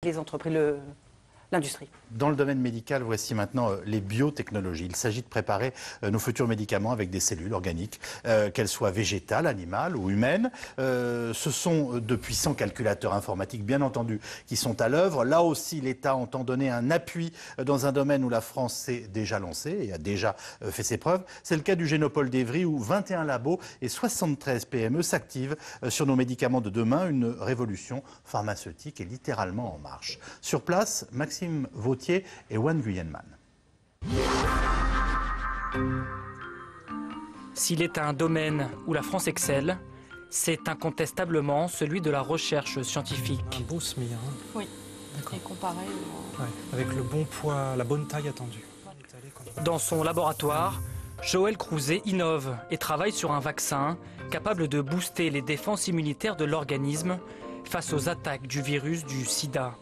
les entreprises, l'industrie. Dans le domaine médical, voici maintenant les biotechnologies. Il s'agit de préparer nos futurs médicaments avec des cellules organiques, qu'elles soient végétales, animales ou humaines. Ce sont de puissants calculateurs informatiques, bien entendu, qui sont à l'œuvre. Là aussi, l'État entend donner un appui dans un domaine où la France s'est déjà lancée et a déjà fait ses preuves. C'est le cas du Génopole d'Evry, où 21 labos et 73 PME s'activent sur nos médicaments de demain. Une révolution pharmaceutique est littéralement en marche. Sur place, Maxime Vautier et Wan Guyenman. S'il est un domaine où la France excelle, c'est incontestablement celui de la recherche scientifique. Un beau SMIR. Hein. Oui, et comparé ouais, avec le bon poids, la bonne taille attendue. Dans son laboratoire, Joël Crouzet innove et travaille sur un vaccin capable de booster les défenses immunitaires de l'organisme face aux attaques du virus du sida.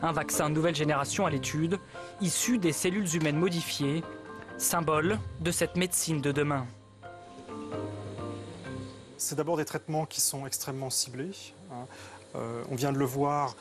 Un vaccin nouvelle génération à l'étude, issu des cellules humaines modifiées, symbole de cette médecine de demain. C'est d'abord des traitements qui sont extrêmement ciblés. On vient de le voir,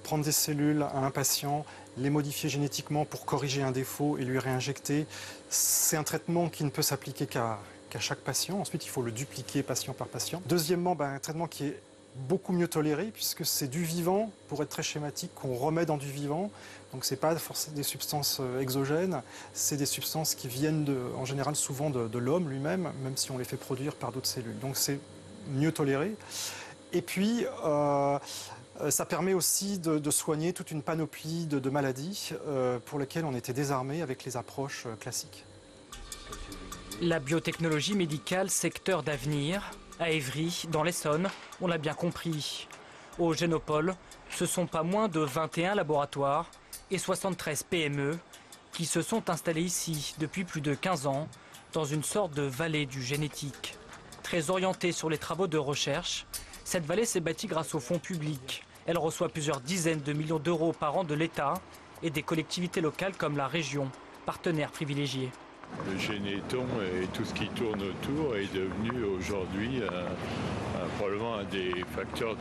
prendre des cellules à un patient, les modifier génétiquement pour corriger un défaut et lui réinjecter. C'est un traitement qui ne peut s'appliquer qu'à chaque patient. Ensuite, il faut le dupliquer patient par patient. Deuxièmement, un traitement qui est beaucoup mieux toléré puisque c'est du vivant, pour être très schématique, qu'on remet dans du vivant. Donc ce n'est pas forcément des substances exogènes, c'est des substances qui viennent en général souvent de l'homme lui-même, même si on les fait produire par d'autres cellules. Donc c'est mieux toléré. Et puis ça permet aussi de soigner toute une panoplie de maladies pour lesquelles on était désarmé avec les approches classiques. La biotechnologie médicale, secteur d'avenir. À Évry, dans l'Essonne, on l'a bien compris. Au Génopole, ce sont pas moins de 21 laboratoires et 73 PME qui se sont installés ici depuis plus de 15 ans, dans une sorte de vallée du génétique. Très orientée sur les travaux de recherche, cette vallée s'est bâtie grâce aux fonds publics. Elle reçoit plusieurs dizaines de millions d'euros par an de l'État et des collectivités locales comme la région, partenaires privilégiés. Le généton et tout ce qui tourne autour est devenu aujourd'hui probablement un des facteurs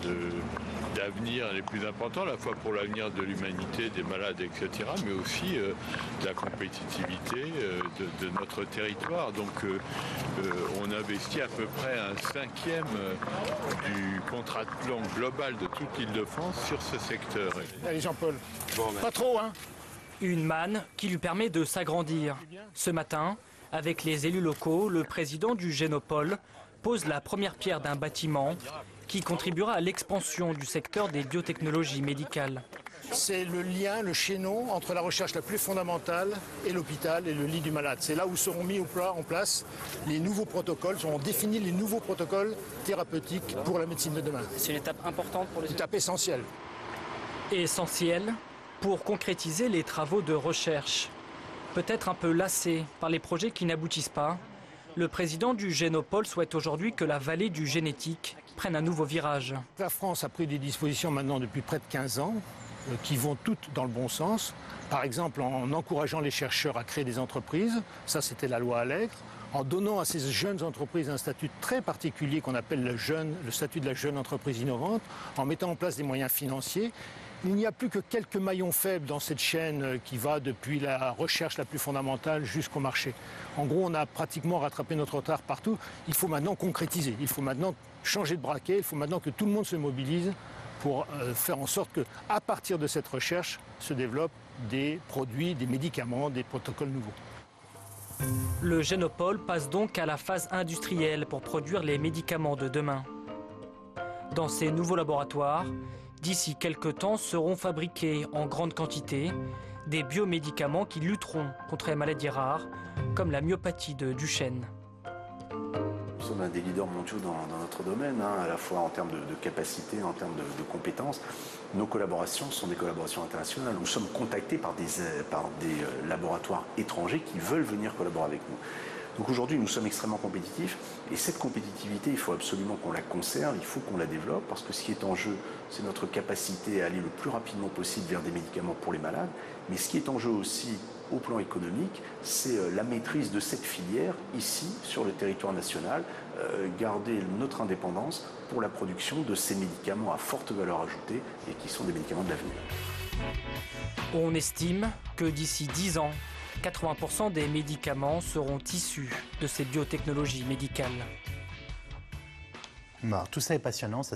d'avenir les plus importants, à la fois pour l'avenir de l'humanité, des malades, etc., mais aussi de la compétitivité de notre territoire. Donc on investit à peu près un cinquième du contrat de plan global de toute l'Île-de-France sur ce secteur. Allez Jean-Paul, pas trop hein. Une manne qui lui permet de s'agrandir. Ce matin, avec les élus locaux, le président du Génopole pose la première pierre d'un bâtiment qui contribuera à l'expansion du secteur des biotechnologies médicales. C'est le lien, le chaînon entre la recherche la plus fondamentale et l'hôpital et le lit du malade. C'est là où seront mis en place les nouveaux protocoles, seront définis les nouveaux protocoles thérapeutiques pour la médecine de demain. C'est une étape importante pour les... Une étape essentielle. Essentielle pour concrétiser les travaux de recherche. Peut-être un peu lassé par les projets qui n'aboutissent pas, le président du Génopole souhaite aujourd'hui que la vallée du génétique prenne un nouveau virage. La France a pris des dispositions maintenant depuis près de 15 ans qui vont toutes dans le bon sens. Par exemple, en encourageant les chercheurs à créer des entreprises, ça c'était la loi Allègre, en donnant à ces jeunes entreprises un statut très particulier qu'on appelle le statut de la jeune entreprise innovante, en mettant en place des moyens financiers. Il n'y a plus que quelques maillons faibles dans cette chaîne qui va depuis la recherche la plus fondamentale jusqu'au marché. En gros, on a pratiquement rattrapé notre retard partout. Il faut maintenant concrétiser, il faut maintenant changer de braquet, il faut maintenant que tout le monde se mobilise pour faire en sorte qu'à partir de cette recherche se développent des produits, des médicaments, des protocoles nouveaux. Le Génopole passe donc à la phase industrielle pour produire les médicaments de demain. Dans ces nouveaux laboratoires, d'ici quelques temps seront fabriqués en grande quantité des biomédicaments qui lutteront contre les maladies rares, comme la myopathie de Duchenne. Nous sommes un des leaders mondiaux dans notre domaine, à la fois en termes de capacité, en termes de compétences. Nos collaborations sont des collaborations internationales. Nous sommes contactés par des laboratoires étrangers qui veulent venir collaborer avec nous. Donc aujourd'hui, nous sommes extrêmement compétitifs et cette compétitivité, il faut absolument qu'on la conserve, il faut qu'on la développe parce que ce qui est en jeu, c'est notre capacité à aller le plus rapidement possible vers des médicaments pour les malades. Mais ce qui est en jeu aussi au plan économique, c'est la maîtrise de cette filière ici, sur le territoire national, garder notre indépendance pour la production de ces médicaments à forte valeur ajoutée et qui sont des médicaments de l'avenir. On estime que d'ici 10 ans, 80% des médicaments seront issus de ces biotechnologies médicales. Tout ça est passionnant, ça